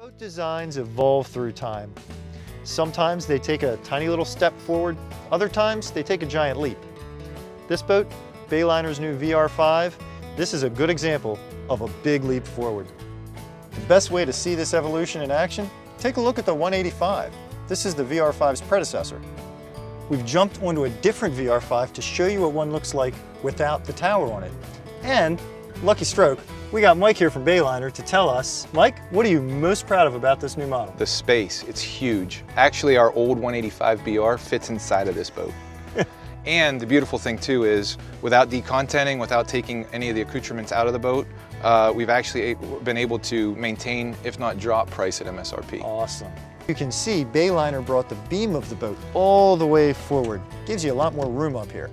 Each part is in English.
Boat designs evolve through time. Sometimes they take a tiny little step forward, other times they take a giant leap. This boat, Bayliner's new VR5, this is a good example of a big leap forward. The best way to see this evolution in action, take a look at the 185. This is the VR5's predecessor. We've jumped onto a different VR5 to show you what one looks like without the tower on it. And, lucky stroke, we got Mike here from Bayliner to tell us, Mike, what are you most proud of about this new model? The space, it's huge. Actually, our old 185 BR fits inside of this boat. And the beautiful thing too is, without decontenting, without taking any of the accoutrements out of the boat, we've actually been able to maintain, if not drop, price at MSRP. Awesome. You can see Bayliner brought the beam of the boat all the way forward. Gives you a lot more room up here.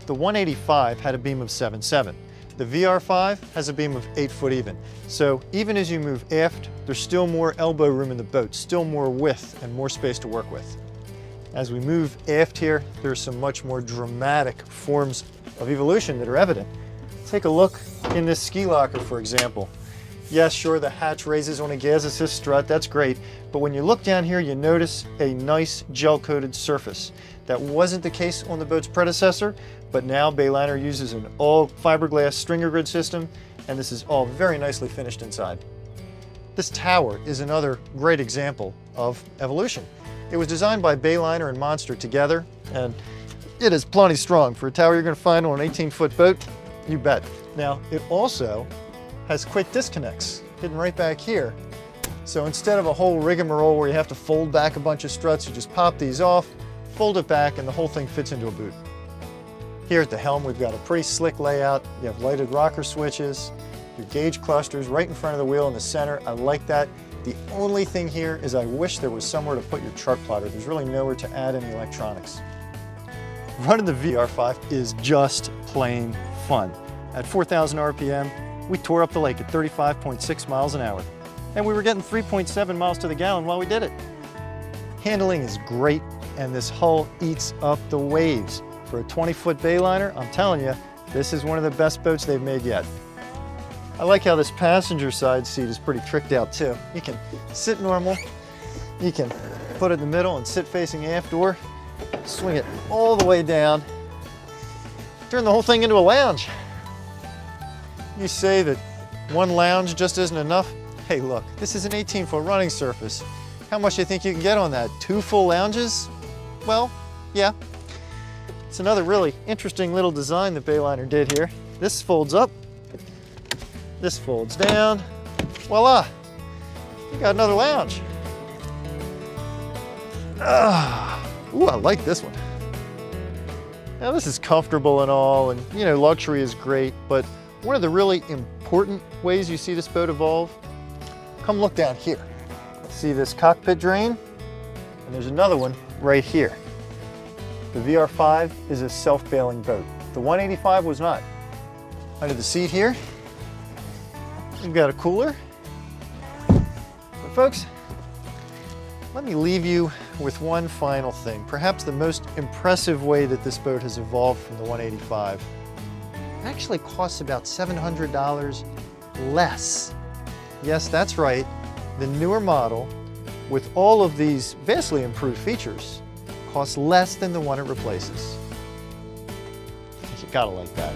The 185 had a beam of 7.7. The VR5 has a beam of 8 foot even. So even as you move aft, there's still more elbow room in the boat, still more width and more space to work with. As we move aft here, there's some much more dramatic forms of evolution that are evident. Take a look in this ski locker, for example. Yes, sure, the hatch raises on a gas assist strut, that's great, but when you look down here, you notice a nice gel-coated surface. That wasn't the case on the boat's predecessor, but now Bayliner uses an all fiberglass stringer grid system, and this is all very nicely finished inside. This tower is another great example of evolution. It was designed by Bayliner and Monster together, and it is plenty strong. For a tower you're going to find on an 18-foot boat, you bet. Now, it also has quick disconnects hidden right back here. So instead of a whole rigmarole where you have to fold back a bunch of struts, you just pop these off, fold it back, and the whole thing fits into a boot. Here at the helm, we've got a pretty slick layout. You have lighted rocker switches, your gauge clusters right in front of the wheel in the center. I like that. The only thing here is I wish there was somewhere to put your chart plotter. There's really nowhere to add any electronics. Running the VR5 is just plain fun. At 4,000 RPM, we tore up the lake at 35.6 miles an hour. And we were getting 3.7 miles to the gallon while we did it. Handling is great, and this hull eats up the waves. For a 20-foot Bayliner, I'm telling you, this is one of the best boats they've made yet. I like how this passenger side seat is pretty tricked out too. You can sit normal, you can put it in the middle and sit facing aft, or swing it all the way down, turn the whole thing into a lounge. You say that one lounge just isn't enough? Hey look, this is an 18-foot running surface. How much do you think you can get on that? 2 full lounges? Well, yeah. It's another really interesting little design that Bayliner did here. This folds up, this folds down. Voila, you got another lounge. Ooh, I like this one. Now this is comfortable and all, and you know, luxury is great, but one of the really important ways you see this boat evolve, come look down here. See this cockpit drain? And there's another one right here. The VR5 is a self-bailing boat. The 185 was not. Under the seat here, we've got a cooler. But folks, let me leave you with one final thing. Perhaps the most impressive way that this boat has evolved from the 185. It actually costs about $700 less. Yes, that's right. The newer model, with all of these vastly improved features, costs less than the one it replaces. You gotta like that.